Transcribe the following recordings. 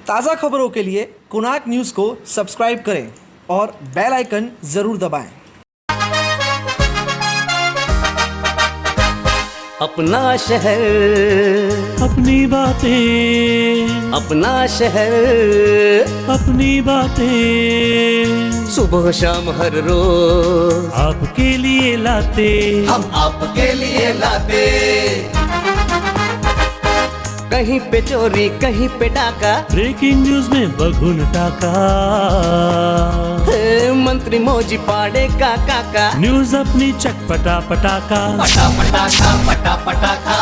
ताज़ा खबरों के लिए कोणार्क न्यूज़ को सब्सक्राइब करें और बेल आइकन ज़रूर दबाएं। अपना शहर, अपनी बातें, अपना शहर, अपनी बातें, सुबह शाम हर रोज आपके लिए लाते, हम आपके लिए लाते। कहीं पे चोरी, कहीं पे डाका, ब्रेकिंग न्यूज में बगुन टाका, मंत्री मौजी पाड़े का काका, न्यूज अपनी चटपटा पटाका, पटा पटाखा पटा पटाखा।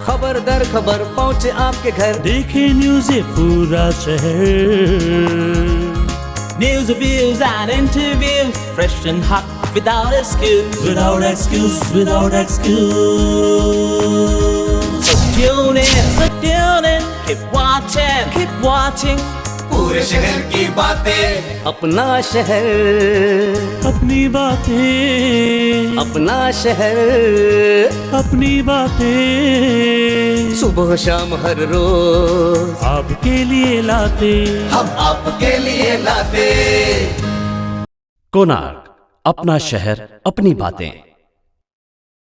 खबर दर खबर पहुँचे आपके घर, देखे न्यूज ये पूरा शहर। News, reviews and interviews, fresh and hot, without excuse. Without excuse, without excuse. So tune in, keep watching. पूरे शहर की बातें, अपना शहर, अपनी बातें, अपना शहर, अपनी बातें, सुबह शाम हर रोज आपके लिए लाते, हम आपके लिए लाते। कोणार्क, अपना शहर अपनी बातें।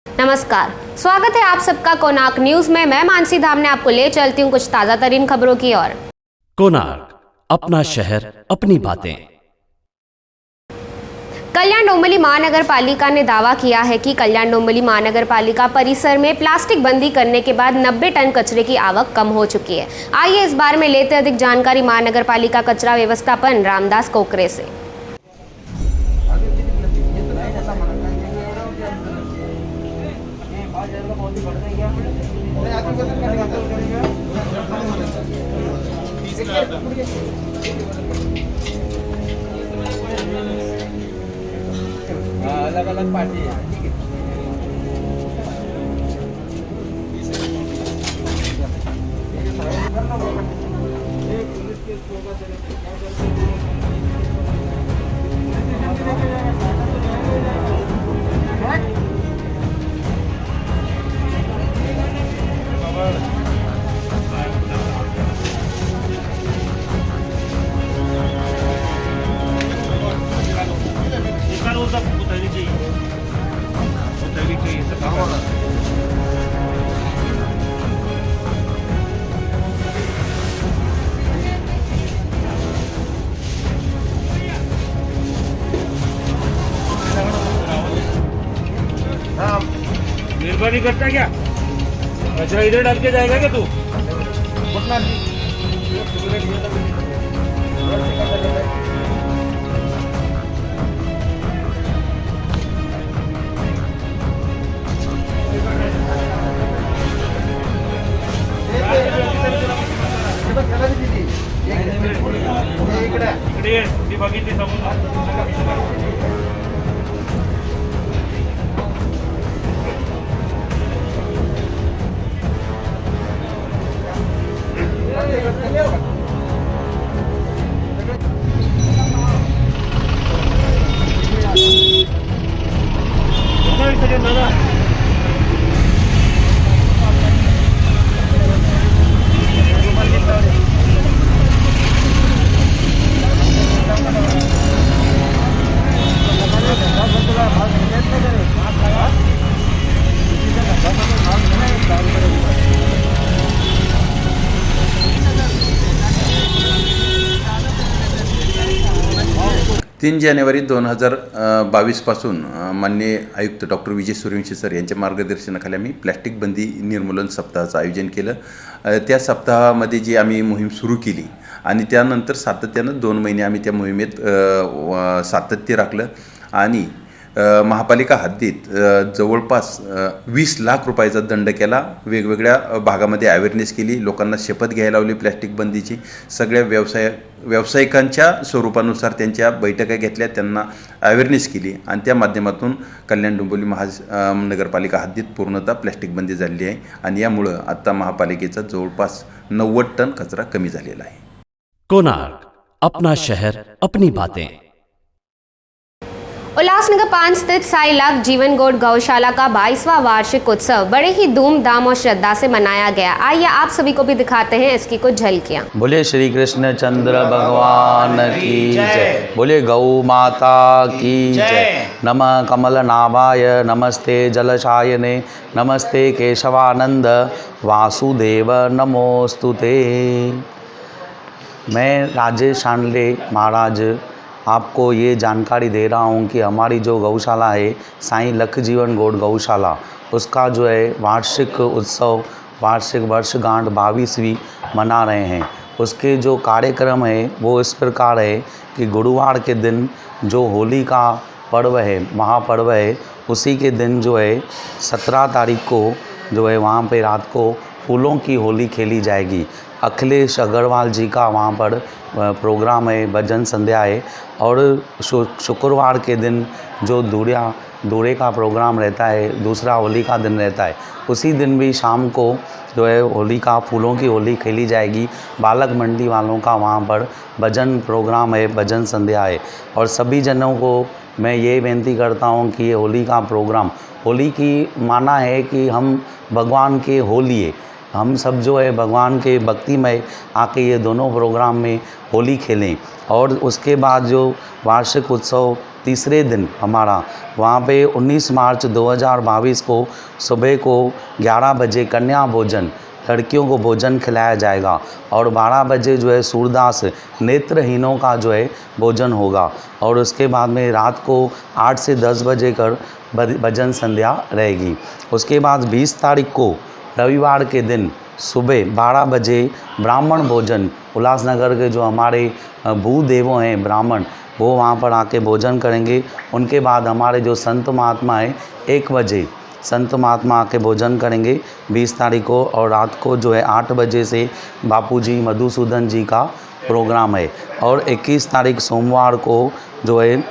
नमस्कार, स्वागत है आप सबका कोणार्क न्यूज में। मैं मानसी धाम ने आपको ले चलती हूँ कुछ ताजा तरीन खबरों की ओर। कोणार्क, अपना शहर अपनी बातें। कल्याण डोंबिवली महानगर पालिका ने दावा किया है कि कल्याण डोंबिवली महानगर पालिका परिसर में प्लास्टिक बंदी करने के बाद 90 टन कचरे की आवक कम हो चुकी है। आइए इस बारे में लेते अधिक जानकारी महानगर पालिका कचरा व्यवस्थापन रामदास कोकरे से। अलग अलग पार्टी है, ठीक है। निर्भर करता क्या? कचरा इधर डाल के जाएगा क्या तू? इकडे ती बघितली समोर. तीन जानेवारी 2022 पासून माननीय आयुक्त डॉक्टर विजय सूर्यवंशी सर यांच्या मार्गदर्शनाखाली आम्ही प्लॅस्टिक बंदी निर्मूलन सप्ताहाचं आयोजन केलं. त्या सप्ताहामध्ये जी आम्ही मोहीम सुरू केली आणि त्यानंतर सातत्यानं 2 महिने आम्ही त्या मोहिमेत सातत्य राखलं आणि महापालिका हद्दीत जवळपास 20 लाख रुपयाचा दंड केला. वेगवेगळ्या भागामध्ये अवेअरनेस केली, लोकांना शपथ घ्यायला लावली प्लॅस्टिक बंदीची. सगळ्या व्यावसायिकांच्या स्वरूपानुसार त्यांच्या बैठका घेतल्या, त्यांना अवेअरनेस केली आणि त्या माध्यमातून कल्याण डोंबिवली महानगरपालिका हद्दीत पूर्णतः प्लॅस्टिक बंदी झालेली आहे आणि यामुळे आता महापालिकेचा जवळपास 90 टन कचरा कमी झालेला आहे. कोणार्क, अपना शहर अपनी बातें. उल्लासनगर 5 स्थित साई लाख जीवन गोड गौशाला का 22वां वार्षिक उत्सव बड़े ही धूमधाम और श्रद्धा से मनाया गया। आइए आप सभी को भी दिखाते हैं इसकी कुछ झलकियां। बोले श्री कृष्ण चंद्र भगवान की जय। बोले गौ माता की जय। नमः कमल नाभाय नमस्ते जलशायने नमस्ते केशवानंद वासुदेव नमोस्तुते। मैं राजेश शांडले महाराज आपको ये जानकारी दे रहा हूँ कि हमारी जो गौशाला है साईं लख जीवन गोड गौशाला, उसका जो है वार्षिक उत्सव, वार्षिक वर्षगांठ 22वीं मना रहे हैं। उसके जो कार्यक्रम है वो इस प्रकार है कि गुरुवार के दिन जो होली का पर्व है, महापर्व है, उसी के दिन जो है 17 तारीख को जो है वहाँ पे रात को फूलों की होली खेली जाएगी। अखिलेश अग्रवाल जी का वहाँ पर प्रोग्राम है, भजन संध्या है। और शुक्रवार के दिन जो दूरे का प्रोग्राम रहता है, दूसरा होली का दिन रहता है, उसी दिन भी शाम को जो है होली का फूलों की होली खेली जाएगी। बालक मंडी वालों का वहाँ पर भजन प्रोग्राम है, भजन संध्या है। और सभी जनों को मैं ये बेनती करता हूँ कि ये होली का प्रोग्राम, होली की माना है कि हम भगवान के होलिए, हम सब जो है भगवान के भक्तिमय आके ये दोनों प्रोग्राम में होली खेलें। और उसके बाद जो वार्षिक उत्सव तीसरे दिन हमारा वहाँ पे 19 मार्च 2022 को सुबह को 11 बजे कन्या भोजन, लड़कियों को भोजन खिलाया जाएगा। और 12 बजे जो है सूरदास नेत्रहीनों का जो है भोजन होगा। और उसके बाद में रात को 8 से 10 बजे कर भजन संध्या रहेगी। उसके बाद 20 तारीख को रविवार के दिन सुबह 12 बजे ब्राह्मण भोजन, उल्लासनगर के जो हमारे भूदेवों हैं ब्राह्मण, वो वहाँ पर आके भोजन करेंगे। उनके बाद हमारे जो संत महात्मा हैं 1 बजे संत महात्मा आके भोजन करेंगे 20 तारीख को। और रात को जो है 8 बजे से बापूजी मधुसूदन जी का प्रोग्राम है। और 21 तारीख सोमवार को जो है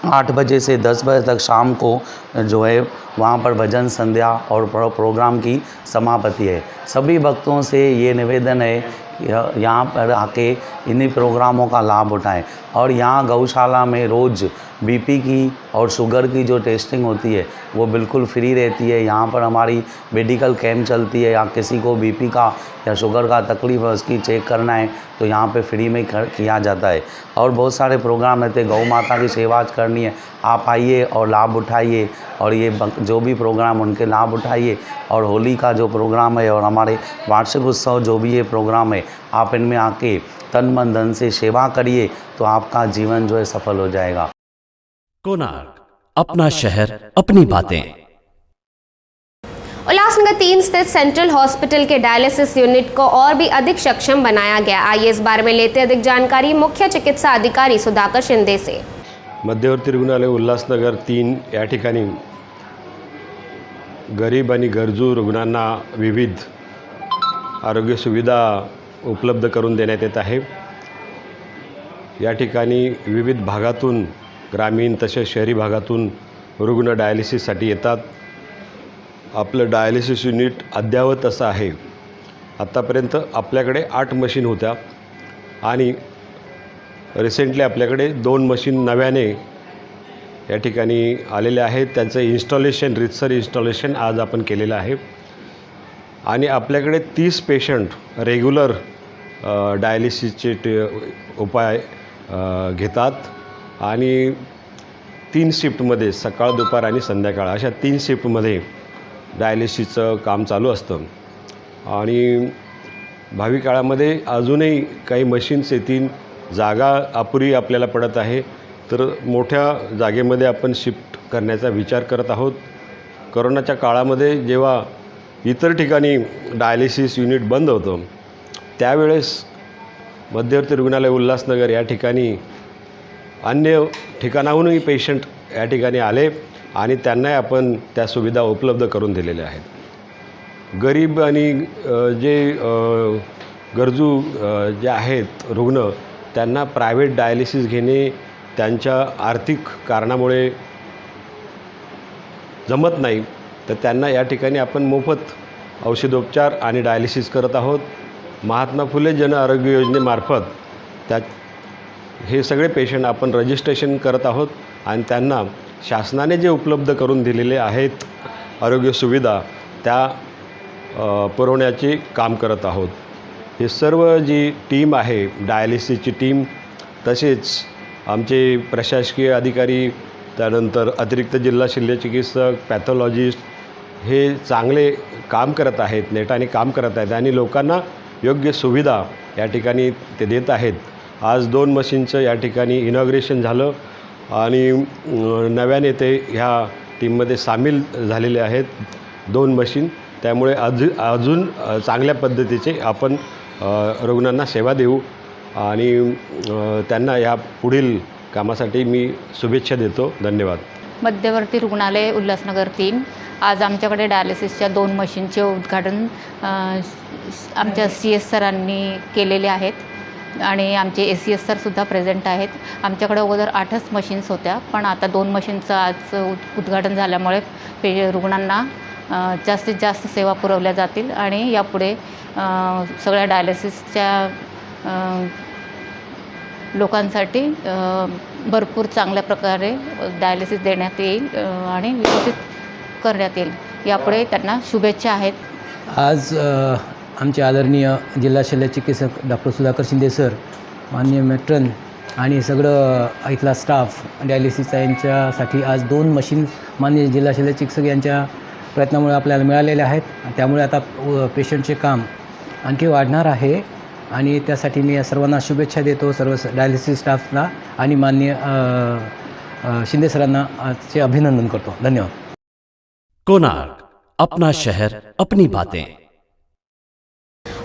8 बजे से 10 बजे तक शाम को जो है वहाँ पर भजन संध्या और प्रोग्राम की समाप्ति है। सभी भक्तों से ये निवेदन है कि यहाँ पर आके इन्हीं प्रोग्रामों का लाभ उठाएं। और यहाँ गौशाला में रोज़ बीपी की और शुगर की जो टेस्टिंग होती है वो बिल्कुल फ्री रहती है। यहाँ पर हमारी मेडिकल कैंप चलती है, या किसी को बीपी का या शुगर का तकलीफ है उसकी चेक करना है तो यहाँ पे फ्री में किया जाता है। और बहुत सारे प्रोग्राम रहते हैं, गौ माता की सेवा करनी है, आप आइए और लाभ उठाइए। और ये जो भी प्रोग्राम उनके लाभ उठाइए। और होली का जो प्रोग्राम है और हमारे वार्षिक उत्सव जो भी ये प्रोग्राम है, आप इनमें आके तन मन धन से सेवा करिए तो आपका जीवन जो है सफल हो जाएगा। कोणार्क, अपना शहर अपनी बातें। उल्लासनगर 3 स्थित सेंट्रल हॉस्पिटल के डायलिसिस यूनिट को और भी अधिक सक्षम बनाया गया। आइए इस बारे में लेते अधिक जानकारी मुख्य चिकित्सा अधिकारी सुधाकर शिंदे से। मध्यवर्ती रुग्णालय उल्हासनगर 3 या ठिकाणी गरीब आणि गरजू रुग्णांना विविध आरोग्य सुविधा उपलब्ध करून देण्यात येत आहे। या ठिकाणी विविध भागातून, ग्रामीण तसेच शहरी भागातून रुग्ण डायलिसिससाठी येतात। आपलं डायलिसिस युनिट अद्ययावत असं आहे। आत्तापर्यंत आपल्याकडे 8 मशीन होत्या आणि रिसेंटली आपल्याकडे 2 मशीन नव्याने या ठिकाणी आलेले आहेत। त्यांचं इन्स्टॉलेशन, रितसर इन्स्टॉलेशन आज आपण केलेलं आहे। आणि आपल्याकडे 30 पेशंट रेग्युलर डायलिसिसचे उपाय घेतात। आणि 3 शिफ्टमध्ये, सकाळ दुपार आणि संध्याकाळ अशा 3 शिफ्टमध्ये डायलिसिसचं काम चालू असतं। आणि भावी काळामध्ये अजूनही काही मशीन्स येतील, जागा अपुरी आपल्याला पडत आहे, तर मोठ्या जागेमध्ये आपण शिफ्ट करण्याचा विचार करत आहोत। कोरोनाच्या काळामध्ये जेव्हा इतर ठिकाणी डायलिसिस युनिट बंद होतं त्यावेळेस मध्यवर्ती रुग्णालय उल्हासनगर या ठिकाणी अन्य ठिकाणाहूनही पेशंट या ठिकाणी आले आणि त्यांना आपण त्या सुविधा उपलब्ध करून दिलेल्या आहेत। गरीब आणि जे गरजू जे आहेत रुग्ण, त्यांना प्रायव्हेट डायलिसिस घेणे त्यांच्या आर्थिक कारणामुळे जमत नाही, तर त्यांना या ठिकाणी आपण मोफत औषधोपचार आणि डायलिसिस करत आहोत। महात्मा फुले जन आरोग्य योजनेमार्फत हे सगळे पेशंट आपण रजिस्ट्रेशन करत आहोत आणि त्यांना शासनाने जे उपलब्ध करून दिलेले आहेत आरोग्य सुविधा त्या पुरवण्याचे काम करत आहोत. हे सर्व जी टीम आहे डायलिसिसची टीम, तसेच आमचे प्रशासकीय अधिकारी, त्यानंतर अतिरिक्त जिल्हा शल्यचिकित्सक, पॅथॉलॉजिस्ट हे चांगले काम करत आहेत, नेटाने काम करत आहेत आणि लोकांना योग्य सुविधा या ठिकाणी ते देत आहेत. आज 2 मशीनचं या ठिकाणी इनॉग्रेशन झालं आणि नव्याने ते ह्या टीममध्ये सामील झालेले आहेत 2 मशीन. त्यामुळे अजून चांगल्या पद्धतीचे आपण रुग्णांना सेवा देऊ आणि त्यांना या पुढील कामासाठी मी शुभेच्छा देतो. धन्यवाद. मध्यवर्ती रुग्णालय उल्हासनगर 3. आज आमच्याकडे डायलिसिसच्या 2 मशीनचे उद्घाटन आमच्या CS सरांनी केलेले आहेत आणि आमचे ACS सरसुद्धा प्रेझेंट आहेत. आमच्याकडे अगोदर 8च मशीन्स होत्या, पण आता 2 मशीनचं आज उद्घाटन झाल्यामुळे रुग्णांना जास्तीत जास्त सेवा पुरवल्या जातील आणि यापुढे सगळ्या डायलिसिसच्या लोकांसाठी भरपूर चांगल्या प्रकारे डायलिसिस देण्यात येईल आणि विकसित करण्यात येईल. यापुढे त्यांना शुभेच्छा आहेत. आज आमचे आदरणीय जिल्हा शल्यचिकित्सक डॉक्टर सुधाकर शिंदे सर, माननीय मेट्रन आणि सगळं इथला स्टाफ डायलिसिसचा यांच्यासाठी आज 2 मशीन माननीय जिल्हा शल्यचिकित्सक यांच्या प्रयत्नामुळे आपल्याला मिळालेले आहेत. त्यामुळे आता पेशंटचे काम आणखी वाढणार आहे आणि त्यासाठी मी सर्वांना शुभेच्छा देतो, सर्व डायलिसिस स्टाफला आणि माननीय शिंदे सरांना चे अभिनंदन करतो. धन्यवाद. कोणार्क, अपना शहर अपनी बातें.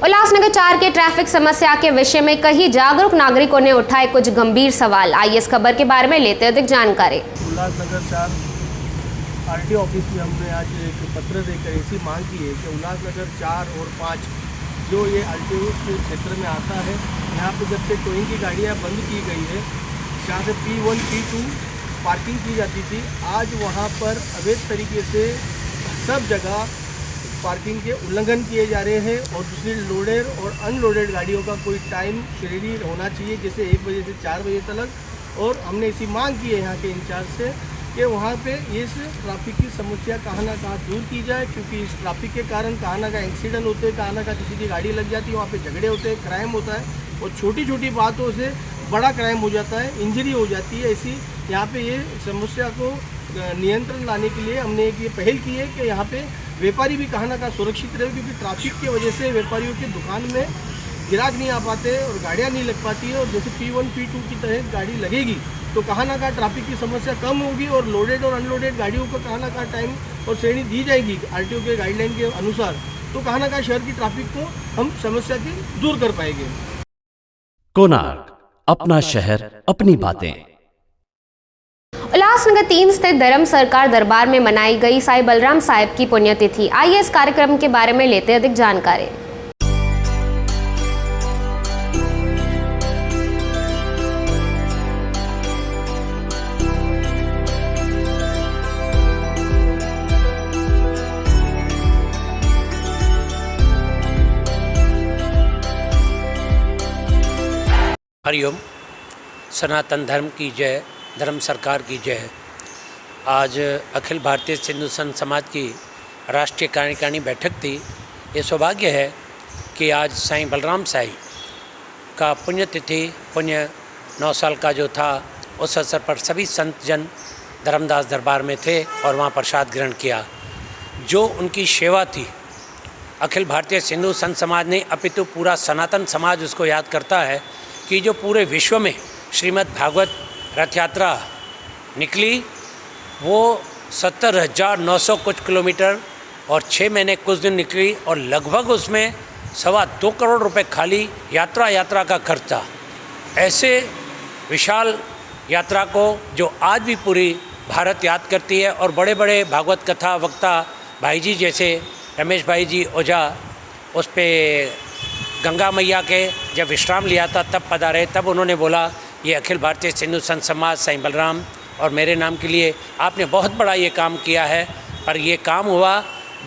उल्लासनगर 4 के ट्रैफिक समस्या के विषय में कई जागरूक नागरिकों ने उठाए कुछ गंभीर सवाल. आइए इस खबर के बारे में लेते अधिक जानकारी. उल्लासनगर 4 RTO ऑफिस में हमने आज एक पत्र देकर ऐसी मांग की है कि उल्लासनगर 4 और 5 जो ये RTO के क्षेत्र में आता है, यहाँ पे जब से टोइंग की गाड़ियाँ बंद की गई है, जहाँ से P1 P2 पार्किंग की जाती थी, आज वहाँ पर अवैध तरीके से सब जगह पार्किंग के उल्लंघन किए जा रहे हैं और दूसरी लोडेड और अनलोडेड गाड़ियों का कोई टाइम श्रेणी होना चाहिए, जैसे 1 बजे से 4 बजे तक. और हमने ऐसी मांग की है यहाँ के इंचार्ज से कि वहाँ पे इस ट्रैफिक की समस्या कहाँ ना कहाँ दूर की जाए, क्योंकि इस ट्रैफिक के कारण कहाँ ना कहाँ एक्सीडेंट होते हैं, कहाँ ना कहाँ किसी की गाड़ी लग जाती है, वहाँ पे झगड़े होते हैं, क्राइम होता है और छोटी छोटी बातों से बड़ा क्राइम हो जाता है, इंजरी हो जाती है. ऐसी यहाँ पे ये समस्या को नियंत्रण लाने के लिए हमने एक ये पहल की है कि यहाँ पे व्यापारी भी कहाँ ना कहाँ सुरक्षित रहे, क्योंकि ट्रैफिक की वजह से व्यापारियों की दुकान में ग्राहक नहीं आ पाते और गाड़ियाँ नहीं लग पाती है. और जैसे P1 P2 की तरह गाड़ी लगेगी तो कहाँ ना कहाँ ट्रैफिक की समस्या कम होगी और लोडेड और अनलोडेड गाड़ियों को कहाँ ना कहाँ टाइम और श्रेणी दी जाएगी RTO के गाइडलाइन के अनुसार, तो कहाँ ना कहाँ शहर की ट्रैफिक को हम समस्या की दूर कर पाएंगे. कोणार्क, अपना शहर अपनी बातें. उल्लासनगर 3 स्थित धर्म सरकार दरबार में मनाई गई साईं बलराम साहिब की पुण्यतिथि. आइए इस कार्यक्रम के बारे में लेते अधिक जानकारी. हरिओम. सनातन धर्म की जय, धर्म सरकार की जय. आज अखिल भारतीय सिंधु संत समाज की राष्ट्रीय कार्यकारिणी बैठक थी. ये सौभाग्य है कि आज साईं बलराम साईं का पुण्यतिथि, पुण्य 9 साल का जो था, उस अवसर पर सभी संत जन धर्मदास दरबार में थे और वहाँ प्रसाद ग्रहण किया. जो उनकी सेवा थी अखिल भारतीय सिंधु संत समाज ने, अपितु पूरा सनातन समाज उसको याद करता है कि जो पूरे विश्व में श्रीमद् भागवत रथ यात्रा निकली, वो 70,900 कुछ किलोमीटर और 6 महीने कुछ दिन निकली और लगभग उसमें 2.25 करोड़ रुपए खाली यात्रा का खर्च था. ऐसे विशाल यात्रा को जो आज भी पूरी भारत याद करती है और बड़े बड़े भागवत कथा वक्ता भाई जी जैसे रमेश भाई जी ओझा उस पर गंगा मैया के जब विश्राम लिया था तब पधारे, तब उन्होंने बोला ये अखिल भारतीय सिंधु संत समाज साईं बलराम और मेरे नाम के लिए आपने बहुत बड़ा ये काम किया है, पर ये काम हुआ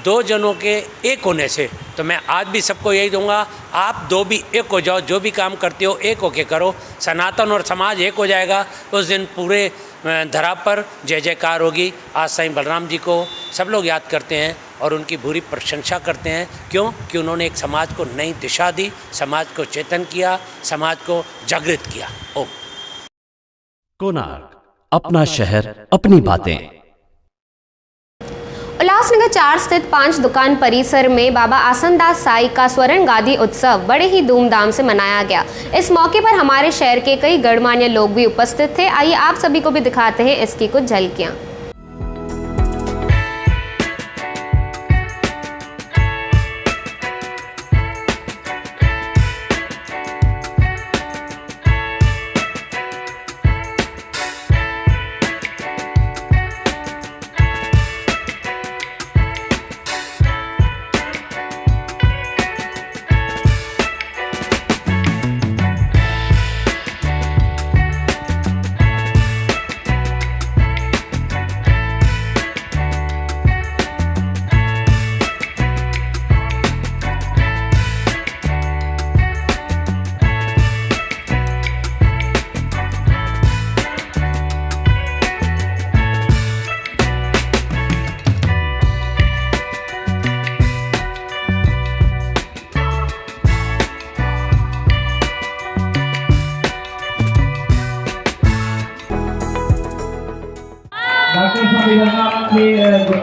2 जनों के एक होने से. तो मैं आज भी सबको यही दूंगा, आप दो भी एक हो जाओ, जो भी काम करते हो एक होके करो, सनातन और समाज एक हो जाएगा। उस दिन पूरे धरा पर जय जयकार होगी। आज साईं बलराम जी को सब लोग याद करते हैं और उनकी पूरी प्रशंसा करते हैं। क्यों? कि उन्होंने एक समाज को नई दिशा दी, समाज को चेतन किया, समाज को जागृत किया। ओम। कोणार्क, अपना शहर, अपनी बातें। उल्लासनगर 4 स्थित 5 दुकान परिसर में बाबा आसनदास साई का स्वर्ण गादी उत्सव बड़े ही धूमधाम से मनाया गया। इस मौके पर हमारे शहर के कई गणमान्य लोग भी उपस्थित थे। आइए आप सभी को भी दिखाते हैं इसकी कुछ झलकियां।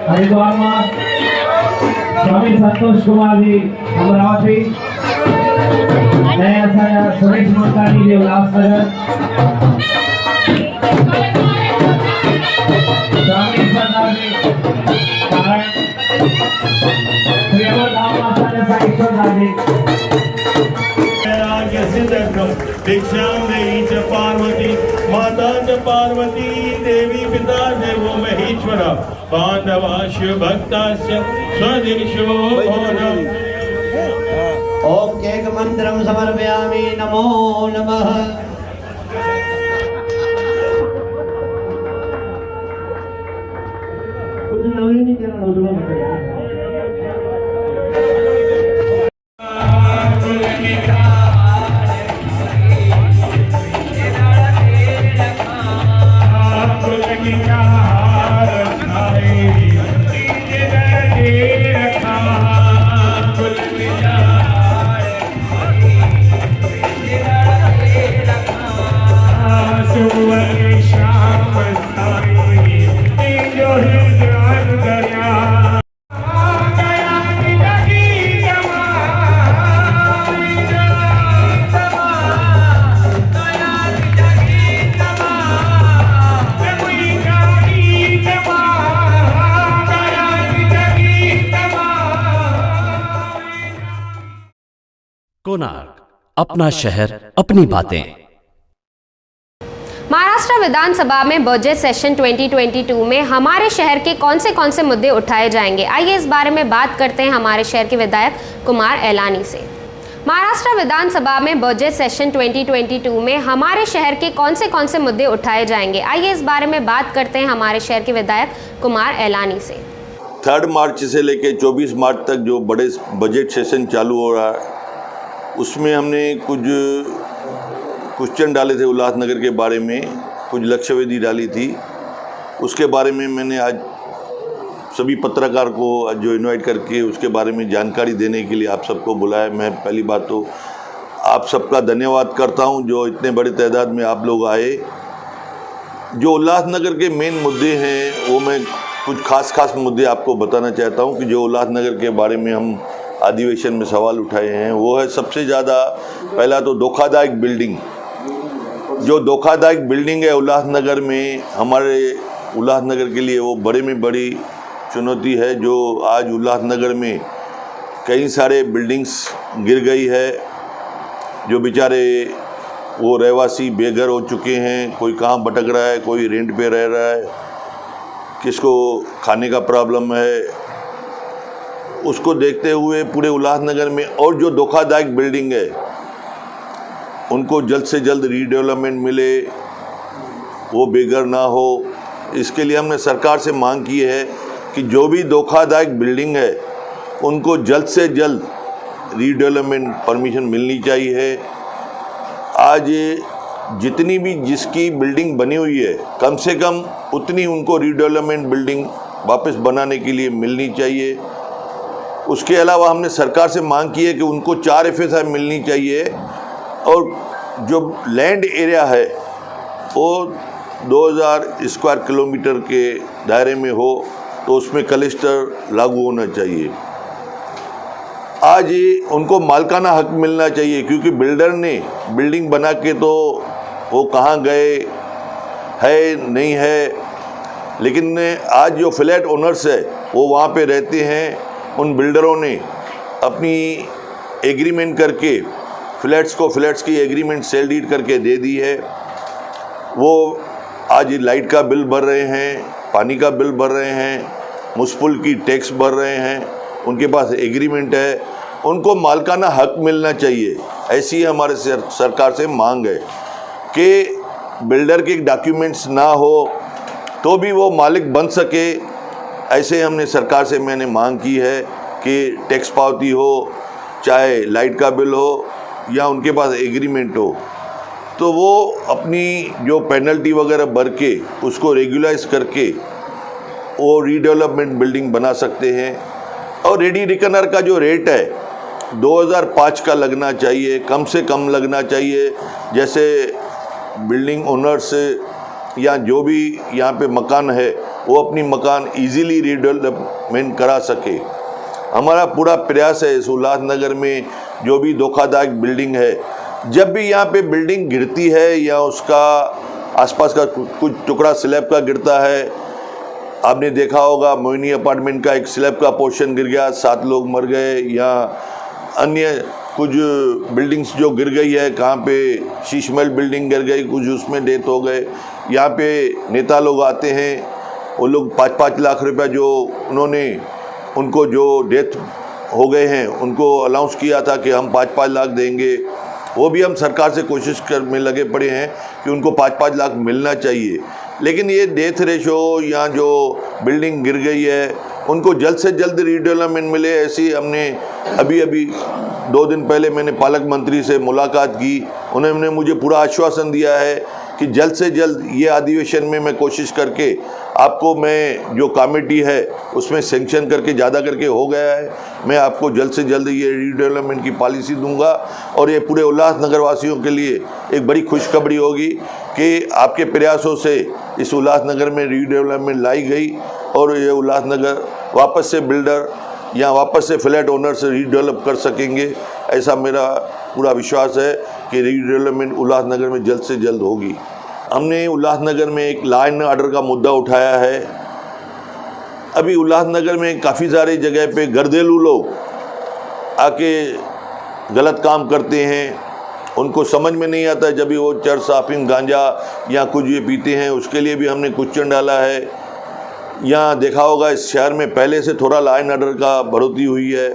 हरिद्वार में स्वामी संतोष कुमार जी अमरावती, सुरेश मकानी जी उल्लासनगर, स्वामी सरदार जी दीक्षाम देवी च पार्वती माता च पार्वती देवी पिता देवो महेश्वर बांधवाश्च भक्ताश्च स्वदेशो भवनम्। ओम एक मंत्रम समर्पयामि। नमो नमः। कुछ नवीन नहीं करना कोणार्क, अपना शहर, अपनी बातें। महाराष्ट्र विधानसभा में बजट सेशन 2022 में हमारे शहर के कौन से मुद्दे उठाए जाएंगे, आइए इस बारे में बात करते हैं हमारे शहर के विधायक कुमार एलानी से। महाराष्ट्र विधानसभा में बजट सेशन 2022 में हमारे शहर के कौन से मुद्दे उठाए जाएंगे, आइए इस बारे में बात करते हैं हमारे शहर के विधायक कुमार एलानी से। 3 मार्च से लेकर 24 मार्च तक जो बड़े बजट सेशन चालू हो रहा है, उसमें हमने कुछ क्वेश्चन डाले थे उल्लासनगर के बारे में, कुछ लक्ष्यवेधी डाली थी। उसके बारे में मैंने आज सभी पत्रकार को आज जो इनवाइट करके उसके बारे में जानकारी देने के लिए आप सबको बुलाया। मैं पहली बात तो आप सबका धन्यवाद करता हूं जो इतने बड़े तादाद में आप लोग आए। जो उल्लासनगर के मेन मुद्दे हैं वो मैं कुछ खास मुद्दे आपको बताना चाहता हूं कि जो उल्लासनगर के बारे में हम अधिवेशन में सवाल उठाए हैं वो है सबसे ज़्यादा पहला तो धोखादायक बिल्डिंग। जो धोखादायक बिल्डिंग है उल्लासनगर में, हमारे उल्लासनगर के लिए वो बड़े में बड़ी चुनौती है। जो आज उल्लासनगर में कई सारे बिल्डिंग्स गिर गई है, जो बेचारे वो रहवासी बेघर हो चुके हैं, कोई कहाँ भटक रहा है, कोई रेंट पे रह रहा है, किसको खाने का प्रॉब्लम है, उसको देखते हुए पूरे उल्लासनगर में और जो धोखादायक बिल्डिंग है उनको जल्द से जल्द रीडेवलपमेंट मिले, वो बेघर ना हो। इसके लिए हमने सरकार से मांग की है कि जो भी धोखादायक बिल्डिंग है उनको जल्द से जल्द रीडेवलपमेंट परमिशन मिलनी चाहिए। आज जितनी भी जिसकी बिल्डिंग बनी हुई है कम से कम उतनी उनको रीडेवलपमेंट बिल्डिंग वापस बनाने के लिए मिलनी चाहिए। उसके अलावा हमने सरकार से मांग की है कि उनको 4 FSI मिलनी चाहिए और जो लैंड एरिया है वो 2000 स्क्वायर किलोमीटर के दायरे में हो तो उसमें क्लस्टर लागू होना चाहिए। आज उनको मालिकाना हक मिलना चाहिए, क्योंकि बिल्डर ने बिल्डिंग बना के तो वो कहाँ गए है नहीं है, लेकिन आज जो फ्लैट ओनर्स है वो वहाँ पे रहते हैं। उन बिल्डरों ने अपनी एग्रीमेंट करके फ्लैट्स की एग्रीमेंट सेल डीड करके दे दी है। वो आज लाइट का बिल भर रहे हैं, पानी का बिल भर रहे हैं, मुस्पुल की टैक्स भर रहे हैं, उनके पास एग्रीमेंट है, उनको मालिकाना हक मिलना चाहिए। ऐसी हमारे सरकार से मांग है कि बिल्डर के डॉक्यूमेंट्स ना हो तो भी वो मालिक बन सके। ऐसे हमने सरकार से मैंने मांग की है कि टैक्स पावती हो, चाहे लाइट का बिल हो या उनके पास एग्रीमेंट हो, तो वो अपनी जो पेनल्टी वगैरह भर के उसको रेगुलाइज करके वो रीडेवलपमेंट बिल्डिंग बना सकते हैं। और रेडी रिकनर का जो रेट है 2005 का लगना चाहिए, कम से कम लगना चाहिए, जैसे बिल्डिंग ओनर्स या जो भी यहाँ पे मकान है वो अपनी मकान इजीली रीडेवलपमेंट करा सके। हमारा पूरा प्रयास है इस उल्लासनगर में जो भी धोखादायक बिल्डिंग है, जब भी यहाँ पे बिल्डिंग गिरती है या उसका आसपास का कुछ टुकड़ा स्लैब का गिरता है, आपने देखा होगा मोइनी अपार्टमेंट का एक स्लैब का पोर्शन गिर गया, 7 लोग मर गए, या अन्य कुछ बिल्डिंग्स जो गिर गई है, कहाँ पे शीशमहल बिल्डिंग गिर गई, कुछ उसमें डेथ हो गए। यहाँ पे नेता लोग आते हैं, वो लोग 5-5 लाख रुपया जो उन्होंने उनको जो डेथ हो गए हैं उनको अलाउंस किया था कि हम 5-5 लाख देंगे, वो भी हम सरकार से कोशिश में लगे पड़े हैं कि उनको 5-5 लाख मिलना चाहिए। लेकिन ये डेथ रेशो या जो बिल्डिंग गिर गई है उनको जल्द से जल्द रीडेवलपमेंट मिले, ऐसी हमने अभी 2 दिन पहले मैंने पालक मंत्री से मुलाकात की। उन्होंने मुझे पूरा आश्वासन दिया है कि जल्द से जल्द ये अधिवेशन में मैं कोशिश करके आपको, मैं जो कमेटी है उसमें सेंक्शन करके ज़्यादा करके हो गया है, मैं आपको जल्द से जल्द ये रीडेवलपमेंट की पॉलिसी दूंगा। और ये पूरे उल्लासनगर वासियों के लिए एक बड़ी खुशखबरी होगी कि आपके प्रयासों से इस उल्लासनगर में रीडेवलपमेंट लाई गई और ये उल्लासनगर वापस से बिल्डर या वापस से फ्लैट ओनर्स रीडेवलप कर सकेंगे। ऐसा मेरा पूरा विश्वास है कि रीडेवलपमेंट उल्लासनगर में जल्द से जल्द होगी। हमने उल्लासनगर में एक लॉ एंड ऑर्डर का मुद्दा उठाया है। अभी उल्लासनगर में काफ़ी सारे जगह पे गर्देलू लोग आके गलत काम करते हैं, उनको समझ में नहीं आता, जब भी वो चरस, साफिंग, गांजा या कुछ ये पीते हैं, उसके लिए भी हमने क्वेश्चन डाला है। यहाँ देखा होगा इस शहर में पहले से थोड़ा लॉ एंड ऑर्डर का बढ़ोतरी हुई है,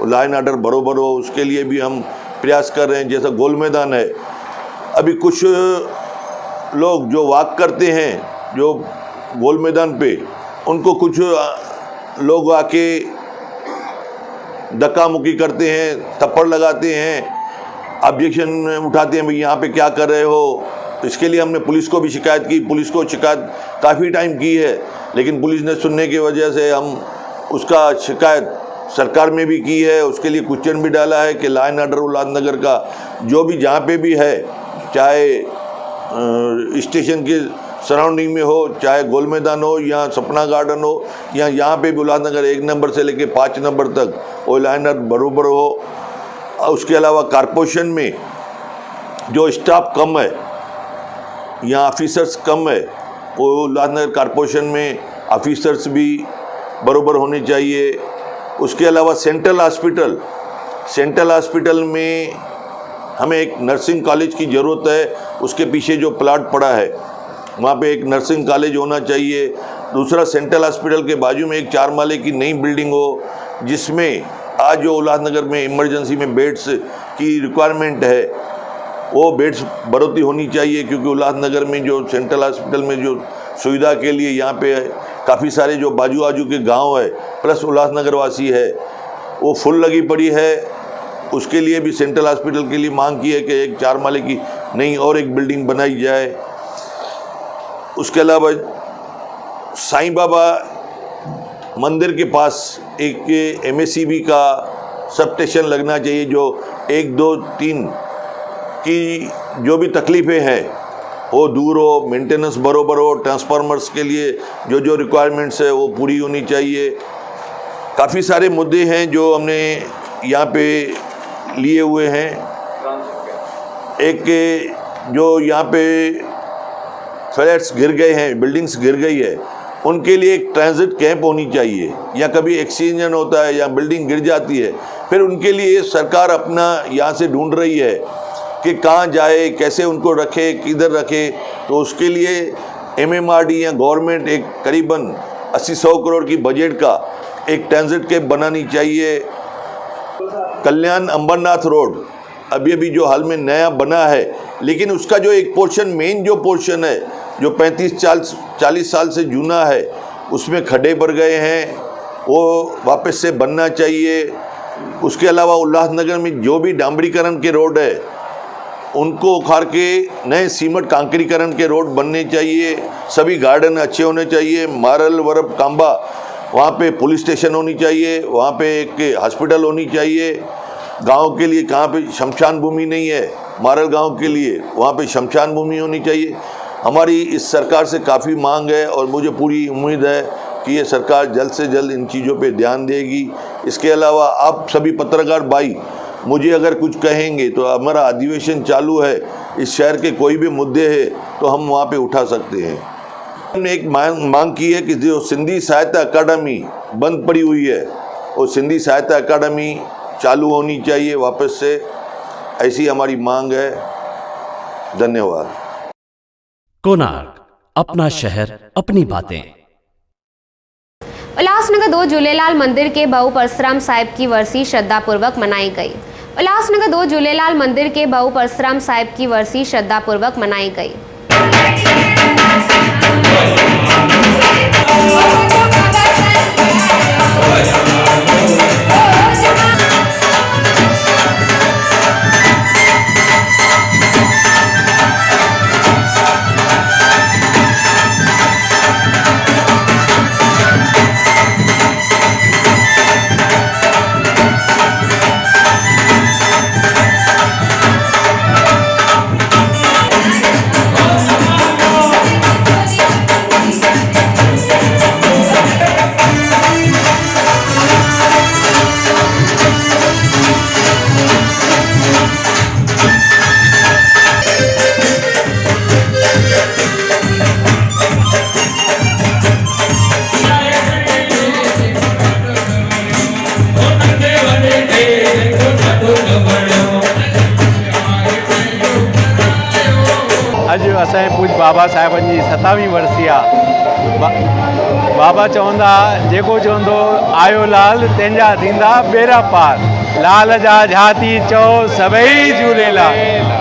लॉ एंड ऑर्डर बरोबर हो उसके लिए भी हम प्रयास कर रहे हैं। जैसा गोल मैदान है, अभी कुछ लोग जो वॉक करते हैं जो गोल मैदान पे, उनको कुछ लोग आके धक्का मुक्की करते हैं, थप्पड़ लगाते हैं, ऑब्जेक्शन उठाते हैं, भाई यहाँ पे क्या कर रहे हो। इसके लिए हमने पुलिस को भी शिकायत की, पुलिस को शिकायत काफ़ी टाइम की है, लेकिन पुलिस ने सुनने की वजह से हम उसका शिकायत सरकार में भी की है। उसके लिए क्वेश्चन भी डाला है कि लॉ एंड ऑर्डर उल्लासनगर का जो भी जहाँ पे भी है, चाहे स्टेशन के सराउंडिंग में हो, चाहे गोल मैदान हो या सपना गार्डन हो, या यहाँ पे भी उल्लासनगर 1 नंबर से लेके 5 नंबर तक वो लॉ एंड ऑर्डर बराबर हो। उसके अलावा कारपोरेशन में जो स्टाफ कम है या ऑफिसर्स कम है, वो उल्लासनगर कारपोरेशन में ऑफिसर्स भी बराबर होने चाहिए। उसके अलावा सेंट्रल हॉस्पिटल में हमें एक नर्सिंग कॉलेज की ज़रूरत है। उसके पीछे जो प्लाट पड़ा है वहाँ पे एक नर्सिंग कॉलेज होना चाहिए। दूसरा, सेंट्रल हॉस्पिटल के बाजू में एक 4 माले की नई बिल्डिंग हो, जिसमें आज जो उल्लासनगर में इमरजेंसी में बेड्स की रिक्वायरमेंट है वो बेड्स बढ़ोतरी होनी चाहिए, क्योंकि उल्लासनगर में जो सेंट्रल हॉस्पिटल में जो सुविधा के लिए यहाँ पे काफ़ी सारे जो बाजू आजू के गांव है प्लस उल्लासनगर वासी है वो फुल लगी पड़ी है। उसके लिए भी सेंट्रल हॉस्पिटल के लिए मांग की है कि एक 4 माले की नई और एक बिल्डिंग बनाई जाए। उसके अलावा साईं बाबा मंदिर के पास एक MACB का सब स्टेशन लगना चाहिए, जो 1, 2, 3 की जो भी तकलीफ़ें हैं वो दूर हो, मेंटेनेंस बरोबर हो, ट्रांसफार्मर्स के लिए जो जो रिक्वायरमेंट्स है वो पूरी होनी चाहिए। काफ़ी सारे मुद्दे हैं जो हमने यहाँ पे लिए हुए हैं। एक जो यहाँ पे फ्लैट्स गिर गए हैं, बिल्डिंग्स गिर गई है, उनके लिए एक ट्रांजिट कैंप होनी चाहिए। या कभी एक्सीडेंट होता है या बिल्डिंग गिर जाती है, फिर उनके लिए सरकार अपना यहाँ से ढूंढ रही है कि कहाँ जाए, कैसे उनको रखे, किधर रखे। तो उसके लिए MMRD या गवर्नमेंट एक करीबन 80-100 करोड़ की बजट का एक ट्रांजिट कैंप बनानी चाहिए। कल्याण अंबरनाथ रोड अभी जो हाल में नया बना है, लेकिन उसका जो एक पोर्शन, मेन जो पोर्शन है, जो 35-40 साल से जूना है, उसमें खड्डे भर गए हैं, वो वापस से बनना चाहिए। उसके अलावा उल्लासनगर में जो भी डामरीकरण के रोड है उनको उखाड़ के नए सीमेंट कांकरीकरण के रोड बनने चाहिए। सभी गार्डन अच्छे होने चाहिए। मारल वरब कांबा, वहाँ पे पुलिस स्टेशन होनी चाहिए, वहाँ पे एक हॉस्पिटल होनी चाहिए। गांव के लिए कहाँ पे शमशान भूमि नहीं है, मारल गांव के लिए वहाँ पे शमशान भूमि होनी चाहिए। हमारी इस सरकार से काफ़ी मांग है और मुझे पूरी उम्मीद है कि ये सरकार जल्द से जल्द इन चीज़ों पे ध्यान देगी। इसके अलावा आप सभी पत्रकार भाई मुझे अगर कुछ कहेंगे तो हमारा अधिवेशन चालू है, इस शहर के कोई भी मुद्दे हैं तो हम वहाँ पे उठा सकते हैं। हमने एक मांग की है कि जो सिंधी साहित्य अकादमी बंद पड़ी हुई है, वो सिंधी साहित्य अकादमी चालू होनी चाहिए वापस से, ऐसी हमारी मांग है। धन्यवाद। कोणार्क, अपना शहर अपनी बातें। उल्लासनगर 2 झूलेलाल मंदिर के बहु परसराम साहिब की वर्सी श्रद्धापूर्वक मनाई गई। उल्लासनगर 2 झूलेलाल मंदिर के बहु परसराम साहिब की वर्सी श्रद्धापूर्वक मनाई गई। अॼु असांजे पूज बाबा साहिबनि जी 27वीं वर्सी आहे। बाबा चवंदा जेको चवंदो आयो लाल तंहिंजा थींदा बेड़ा पार, लाल जा झाती चओ सभई झूलेलाल।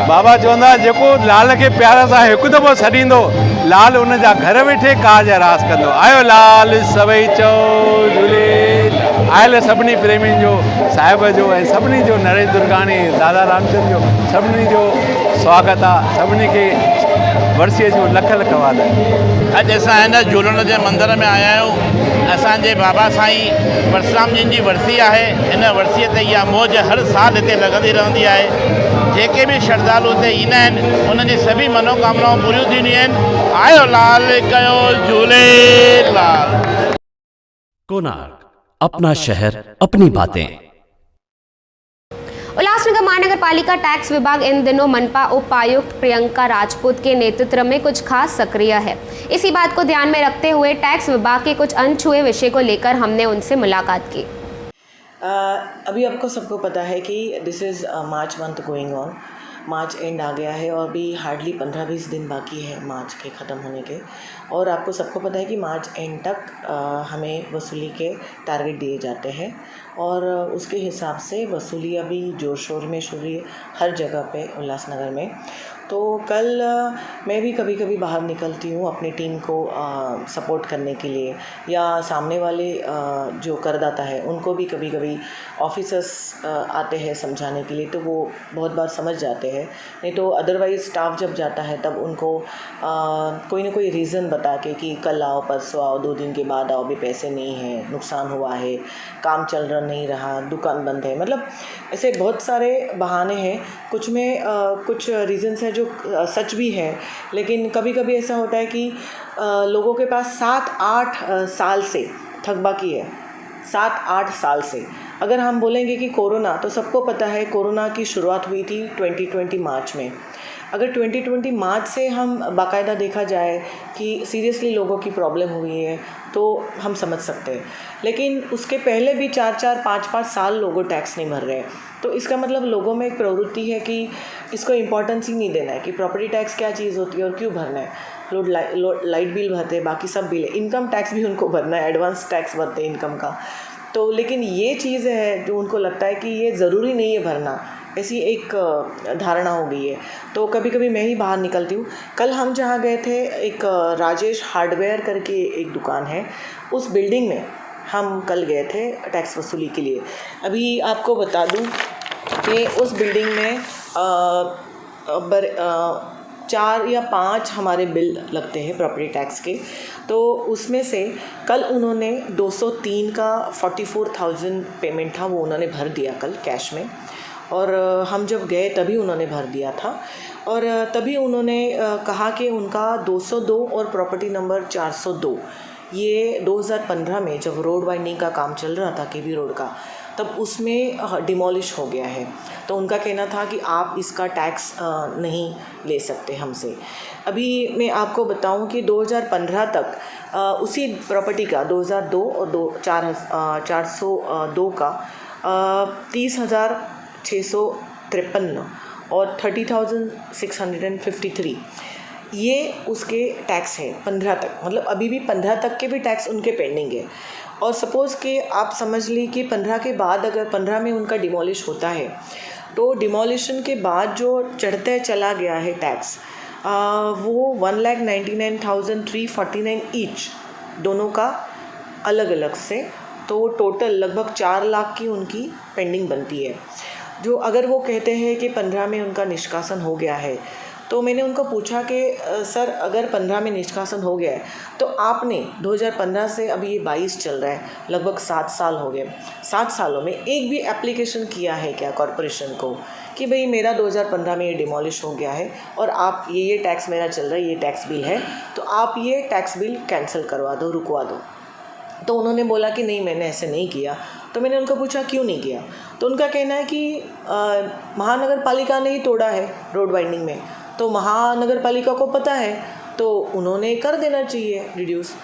बाबा चवंदा जेको लाल खे प्यार सां हिकु दफ़ो सॾींदो, लाल उन जा घर वेठे काज रास कंदो। आयो लाल सभई चओ झूलेलाल। आयल सभिनी प्रेमियुनि जो, साहिब जो ऐं सभिनी जो, नरेश दुर्गाणी, दादा रामचंद जो सभिनी जो स्वागत आहे। सभिनी खे वर्सीअ जो लख लख वाधायूं। अॼु असां हिन झूलण जे मंदर में आया आहियूं। असांजे बाबा साईं परसराम जिन जी वर्सी आहे। हिन वर्सीअ ते इहा मौज हर साल हिते लॻंदी रहंदी आहे। जेके भी श्रद्धालु हिते ईंदा आहिनि उन्हनि जी सभी मनोकामनाऊं पूरियूं थींदियूं आहिनि। आयो लाल कयो झूलेलाल। कोणार्क, अपना शहर अपनी बातें। उल्लासनगर महानगर पालिका टैक्स विभाग इन दिनों मनपा उपायुक्त प्रियंका राजपूत के नेतृत्व में कुछ खास सक्रिय है। इसी बात को ध्यान में रखते हुए टैक्स विभाग के कुछ अनछुए विषय को लेकर हमने उनसे मुलाकात की। अभी आपको सबको पता है कि this is March month going on. March end आ गया है और अभी हार्डली 15-20 दिन बाकी है मार्च के ख़त्म होने के। और आपको सबको पता है कि मार्च एंड तक हमें वसूली के टारगेट दिए जाते हैं और उसके हिसाब से वसूली अभी जोर शोर में शुरू है हर जगह पे उल्लासनगर में। तो कल मैं भी कभी कभी बाहर निकलती हूँ अपनी टीम को सपोर्ट करने के लिए, या सामने वाले जो करदाता है उनको भी कभी कभी ऑफिसर्स आते हैं समझाने के लिए, तो वो बहुत बार समझ जाते हैं। नहीं तो अदरवाइज़ स्टाफ जब जाता है तब उनको कोई ना कोई रीज़न बता के कि कल आओ, परसों आओ, 2 दिन के बाद आओ, भी पैसे नहीं है, नुकसान हुआ है, काम चल रहा नहीं रहा, दुकान बंद है, मतलब ऐसे बहुत सारे बहाने हैं। कुछ में कुछ रीज़न्स हैं जो सच भी है, लेकिन कभी कभी ऐसा होता है कि लोगों के पास 7-8 साल से थकबाकी है, 7-8 साल से। अगर हम बोलेंगे कि कोरोना, तो सबको पता है कोरोना की शुरुआत हुई थी 2020 मार्च में। अगर 2020 मार्च से हम बाकायदा देखा जाए कि सीरियसली लोगों की प्रॉब्लम हुई है तो हम समझ सकते हैं, लेकिन उसके पहले भी 4-4, 5-5 साल लोगों टैक्स नहीं भर रहे। तो इसका मतलब लोगों में एक प्रवृत्ति है कि इसको इम्पोर्टेंस ही नहीं देना है कि प्रॉपर्टी टैक्स क्या चीज़ होती है और क्यों भरना है। लोग लाइट बिल भरते हैं, बाकी सब बिल है, इनकम टैक्स भी उनको भरना है, एडवांस टैक्स भरते हैं इनकम का। तो लेकिन ये चीज़ है जो उनको लगता है कि ये ज़रूरी नहीं है भरना, ऐसी एक धारणा हो गई है। तो कभी कभी मैं ही बाहर निकलती हूँ। कल हम जहाँ गए थे, एक राजेश हार्डवेयर करके एक दुकान है, उस बिल्डिंग में हम कल गए थे टैक्स वसूली के लिए। अभी आपको बता दूँ कि उस बिल्डिंग में 4 या 5 हमारे बिल लगते हैं प्रॉपर्टी टैक्स के। तो उसमें से कल उन्होंने 203 का 44,000 पेमेंट था, वो उन्होंने भर दिया कल कैश में। और हम जब गए तभी उन्होंने भर दिया था, और तभी उन्होंने कहा कि उनका 202 और प्रॉपर्टी नंबर 402, ये 2015 में जब रोड वाइंडिंग का काम चल रहा था केबी रोड का, तब उसमें डिमोलिश हो गया है। तो उनका कहना था कि आप इसका टैक्स नहीं ले सकते हमसे। अभी मैं आपको बताऊं कि 2015 तक उसी प्रॉपर्टी का 2002 और 402 का 30,653 और 30,653 ये उसके टैक्स है 15 तक, मतलब अभी भी 15 तक के भी टैक्स उनके पेंडिंग है। और सपोज़ कि आप समझ ली कि 15 के बाद अगर 15 में उनका डिमोलिश होता है, तो डिमोलिशन के बाद जो चढ़ते चला गया है टैक्स, वो 1,99,349 ईच, दोनों का अलग अलग से, तो टोटल लगभग 4 लाख की उनकी पेंडिंग बनती है। जो अगर वो कहते हैं कि 15 में उनका निष्कासन हो गया है, तो मैंने उनको पूछा कि सर अगर 15 में निष्कासन हो गया है तो आपने 2015 से अभी ये 22 चल रहा है, लगभग 7 साल हो गए, 7 सालों में एक भी एप्लीकेशन किया है क्या कॉरपोरेशन को कि भाई मेरा 2015 में ये डिमोलिश हो गया है और आप ये टैक्स मेरा चल रहा है, ये टैक्स बिल है, तो आप ये टैक्स बिल कैंसिल करवा दो, रुकवा दो। तो उन्होंने बोला कि नहीं, मैंने ऐसे नहीं किया। तो मैंने उनको पूछा क्यों नहीं किया, तो उनका कहना है कि महानगर पालिका ने ही तोड़ा है रोड वाइंडिंग में, तो महानगर पालिका को पता है तो उन्होंने कर देना चाहिए रिड्यूस।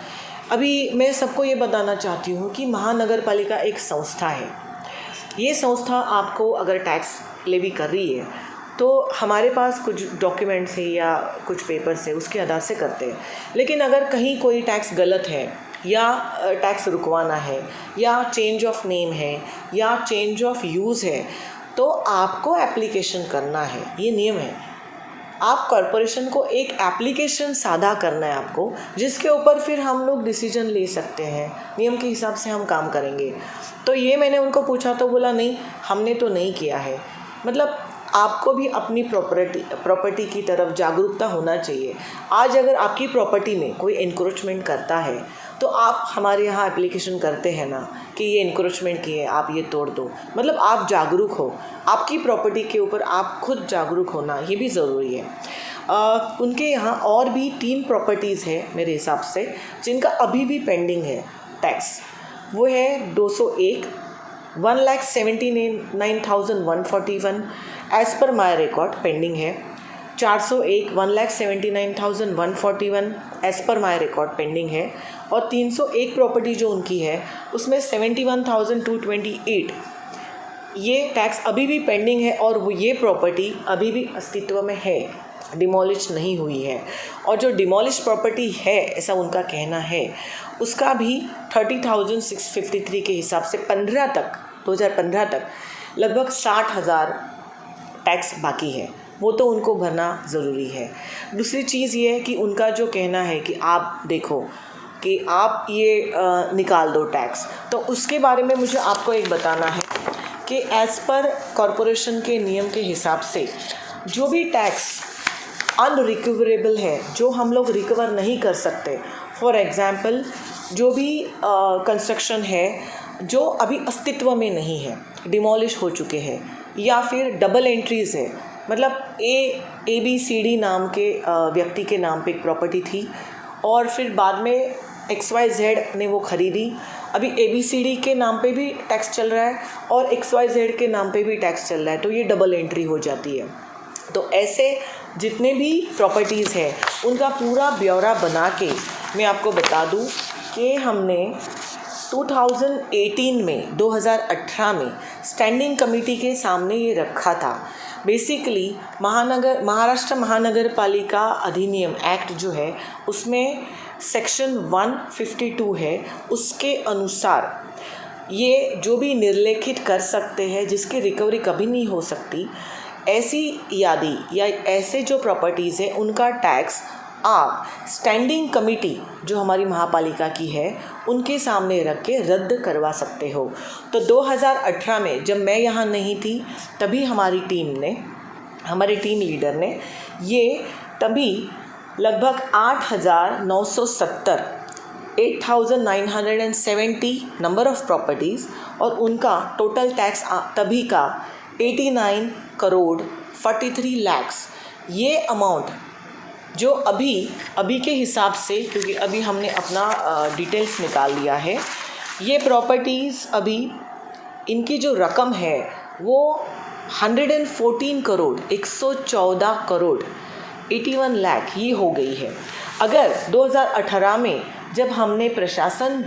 अभी मैं सबको ये बताना चाहती हूँ कि महानगर पालिका एक संस्था है। ये संस्था आपको अगर टैक्स लेवी कर रही है तो हमारे पास कुछ डॉक्यूमेंट्स है या कुछ पेपर्स है, उसके आधार से करते हैं। लेकिन अगर कहीं कोई टैक्स गलत है या टैक्स रुकवाना है या चेंज ऑफ नेम है या चेंज ऑफ यूज़ है, तो आपको एप्लीकेशन करना है, ये नियम है। आप कॉरपोरेशन को एक एप्लीकेशन सादा करना है आपको, जिसके ऊपर फिर हम लोग डिसीजन ले सकते हैं, नियम के हिसाब से हम काम करेंगे। तो ये मैंने उनको पूछा तो बोला नहीं, हमने तो नहीं किया है। मतलब आपको भी अपनी प्रॉपर्टी की तरफ जागरूकता होना चाहिए। आज अगर आपकी प्रॉपर्टी में कोई एनक्रोचमेंट करता है तो आप हमारे यहाँ एप्लीकेशन करते हैं ना कि ये एनक्रोचमेंट की है, आप ये तोड़ दो। मतलब आप जागरूक हो, आपकी प्रॉपर्टी के ऊपर आप खुद जागरूक होना ये भी ज़रूरी है। उनके यहाँ और भी 3 प्रॉपर्टीज़ है मेरे हिसाब से जिनका अभी भी पेंडिंग है टैक्स। वो है 201, 1,79,141 as per my record pending है। 401, 1,79,141 as per my record pending है। और 301 प्रॉपर्टी जो उनकी है उसमें 71,228 ये टैक्स अभी भी पेंडिंग है, और वो ये प्रॉपर्टी अभी भी अस्तित्व में है, डिमोलिश नहीं हुई है। और जो डिमोलिश प्रॉपर्टी है, ऐसा उनका कहना है, उसका भी 30,653 के हिसाब से 2015 तक लगभग 60,000 टैक्स बाकी है। वो तो उनको भरना ज़रूरी है। दूसरी चीज़ ये है कि उनका जो कहना है कि आप देखो कि आप ये निकाल दो टैक्स, तो उसके बारे में मुझे आपको एक बताना है कि एज़ पर कॉरपोरेशन के नियम के हिसाब से जो भी टैक्स अनरिकवरेबल है, जो हम लोग रिकवर नहीं कर सकते, फॉर एग्ज़ाम्पल जो भी कंस्ट्रक्शन है जो अभी अस्तित्व में नहीं है, डिमोलिश हो चुके हैं, या फिर डबल एंट्रीज़ है, मतलब ABCD नाम के व्यक्ति के नाम पे एक प्रॉपर्टी थी और फिर बाद में XYZ ने वो ख़रीदी, अभी ABCD के नाम पे भी टैक्स चल रहा है और XYZ के नाम पे भी टैक्स चल रहा है, तो ये डबल एंट्री हो जाती है। तो ऐसे जितने भी प्रॉपर्टीज़ हैं उनका पूरा ब्यौरा बना के मैं आपको बता दूं कि हमने 2018 में 2018 में स्टैंडिंग कमेटी के सामने ये रखा था। बेसिकली महाराष्ट्र महानगर पालिका अधिनियम एक्ट जो है उसमें सेक्शन 152 है, उसके अनुसार ये जो भी निर्लेखित कर सकते हैं जिसकी रिकवरी कभी नहीं हो सकती, ऐसी यादी या ऐसे जो प्रॉपर्टीज़ हैं उनका टैक्स आप स्टैंडिंग कमेटी जो हमारी महापालिका की है उनके सामने रख के रद्द करवा सकते हो। तो 2018 में जब मैं यहाँ नहीं थी तभी हमारी टीम लीडर ने ये तभी लगभग 8,970 नंबर ऑफ़ प्रॉपर्टीज़ और उनका टोटल टैक्स तभी का 89 करोड़ 43 लाख्स, ये अमाउंट जो अभी के हिसाब से, क्योंकि अभी हमने अपना डिटेल्स निकाल लिया है, ये प्रॉपर्टीज़ अभी इनकी जो रकम है वो 114 करोड़ 114 करोड़ 81 लाख ये हो गई है। अगर 2018 में जब हमने प्रशासन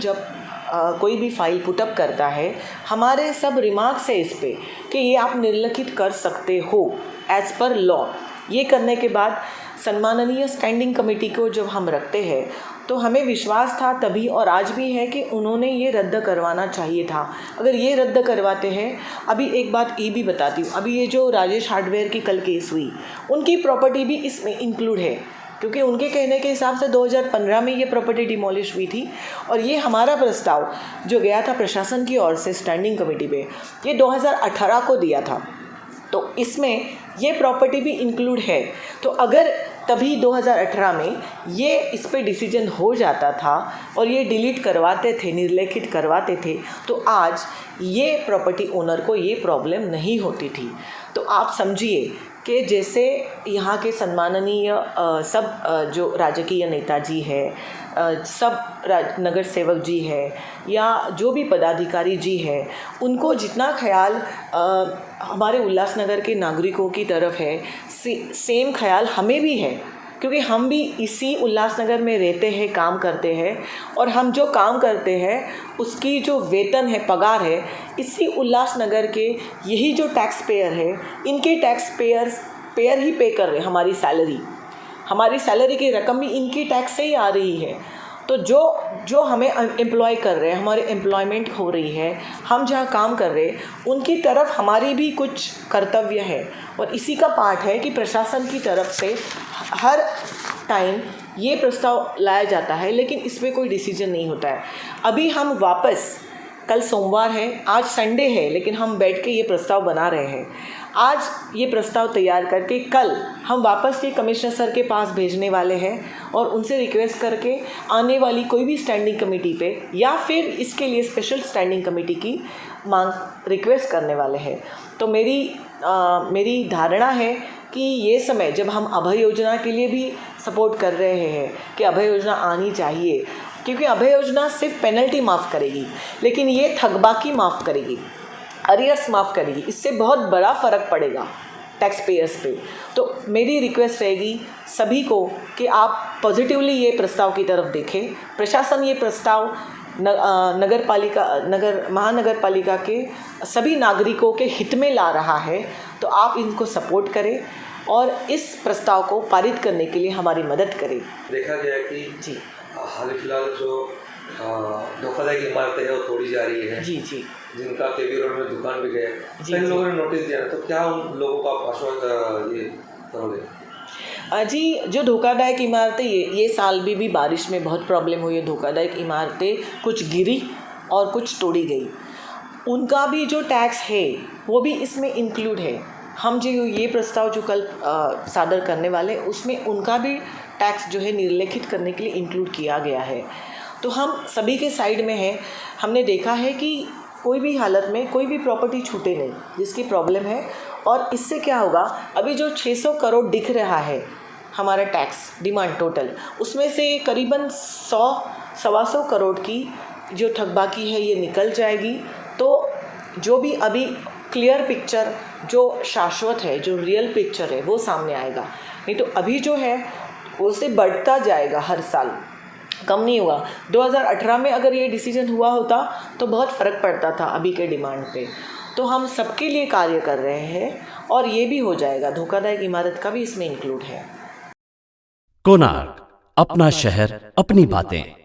कोई भी फाइल पुटअप करता है, हमारे सब रिमार्क्स है इस पे कि ये आप निर्लिखित कर सकते हो एज़ पर लॉ। ये करने के बाद सम्माननीय स्टैंडिंग कमेटी को जब हम रखते हैं तो हमें विश्वास था तभी और आज भी है कि उन्होंने ये रद्द करवाना चाहिए था। अगर ये रद्द करवाते हैं, अभी एक बात ये भी बताती हूँ, अभी ये जो राजेश हार्डवेयर की कल केस हुई उनकी प्रॉपर्टी भी इसमें इंक्लूड है, क्योंकि उनके कहने के हिसाब से 2015 में ये प्रॉपर्टी डिमोलिश हुई थी और ये हमारा प्रस्ताव जो गया था प्रशासन की ओर से स्टैंडिंग कमेटी पे, ये 2018 को दिया था, तो इसमें ये प्रॉपर्टी भी इंक्लूड है। तो अगर तभी 2018 में ये इस पे डिसीजन हो जाता था और ये डिलीट करवाते थे, निर्लेखित करवाते थे, तो आज ये प्रॉपर्टी ओनर को ये प्रॉब्लम नहीं होती थी। तो आप समझिए कि जैसे यहाँ के सम्माननीय सब जो राजकीय नेताजी है, सब नगर सेवक जी है या जो भी पदाधिकारी जी है, उनको जितना ख्याल हमारे उल्लासनगर के नागरिकों की तरफ है, सेम ख्याल हमें भी है, क्योंकि हम भी इसी उल्लासनगर में रहते हैं, काम करते हैं और हम जो काम करते हैं उसकी जो वेतन है, पगार है, इसी उल्लासनगर के यही जो टैक्स पेयर है, इनके टैक्स पेयर ही पे कर रहे हैं हमारी सैलरी की रकम भी इनकी टैक्स से ही आ रही है। तो जो हमें एम्प्लॉय कर रहे हैं, हमारे एम्प्लॉयमेंट हो रही है, हम जहाँ काम कर रहे हैं उनकी तरफ हमारी भी कुछ कर्तव्य है और इसी का पार्ट है कि प्रशासन की तरफ से हर टाइम ये प्रस्ताव लाया जाता है, लेकिन इसमें कोई डिसीजन नहीं होता है। अभी हम वापस, कल सोमवार है, आज संडे है, लेकिन हम बैठ के ये प्रस्ताव बना रहे हैं। आज ये प्रस्ताव तैयार करके कल हम वापस ये कमिश्नर सर के पास भेजने वाले हैं और उनसे रिक्वेस्ट करके आने वाली कोई भी स्टैंडिंग कमेटी पे या फिर इसके लिए स्पेशल स्टैंडिंग कमेटी की रिक्वेस्ट करने वाले हैं। तो मेरी धारणा है कि ये समय जब हम अभय योजना के लिए भी सपोर्ट कर रहे हैं कि अभय योजना आनी चाहिए, क्योंकि अभय योजना सिर्फ पेनल्टी माफ़ करेगी, लेकिन ये थकबाकी माफ़ करेगी, अरियर्स माफ़ करेगी। इससे बहुत बड़ा फ़र्क पड़ेगा टैक्स पेयर्स पे। तो मेरी रिक्वेस्ट रहेगी सभी को कि आप पॉजिटिवली ये प्रस्ताव की तरफ देखें। प्रशासन ये प्रस्ताव महानगर पालिका के सभी नागरिकों के हित में ला रहा है, तो आप इनको सपोर्ट करें और इस प्रस्ताव को पारित करने के लिए हमारी मदद करें। देखा गया कि जी हाल फिलहाल जो धोखाधड़ी की इमारतें हैं वो तोड़ी जा रही है, जी, जिनका केबी रोड में दुकान भी गए, कई लोगों ने नोटिस दिया, तो क्या उन लोगों का करोगे? जी, जो धोखादायक इमारतें ये साल भी बारिश में बहुत प्रॉब्लम हुई है। धोखादायक इमारतें कुछ गिरी और कुछ तोड़ी गई, उनका भी जो टैक्स है वो भी इसमें इंक्लूड है। हम जो ये प्रस्ताव जो कल सादर करने वाले उसमें उनका भी टैक्स जो है निर्लेखित करने के लिए इंक्लूड किया गया है। तो हम सभी के साइड में है। हमने देखा है कि कोई भी हालत में कोई भी प्रॉपर्टी छूटे नहीं जिसकी प्रॉब्लम है। और इससे क्या होगा, अभी जो 600 करोड़ दिख रहा है हमारा टैक्स डिमांड टोटल, उसमें से करीबन 100-125 करोड़ की जो थकबाकी है ये निकल जाएगी। तो जो भी अभी क्लियर पिक्चर जो शाश्वत है, जो रियल पिक्चर है वो सामने आएगा। नहीं तो अभी जो है उससे बढ़ता जाएगा, हर साल कम नहीं हुआ। 2018 में अगर ये डिसीजन हुआ होता तो बहुत फ़र्क पड़ता था अभी के डिमांड पे। तो हम सबके लिए कार्य कर रहे हैं और ये भी हो जाएगा। धोखादायक इमारत का भी इसमें इंक्लूड है। कोणार्क, अपना शहर, अपनी बातें।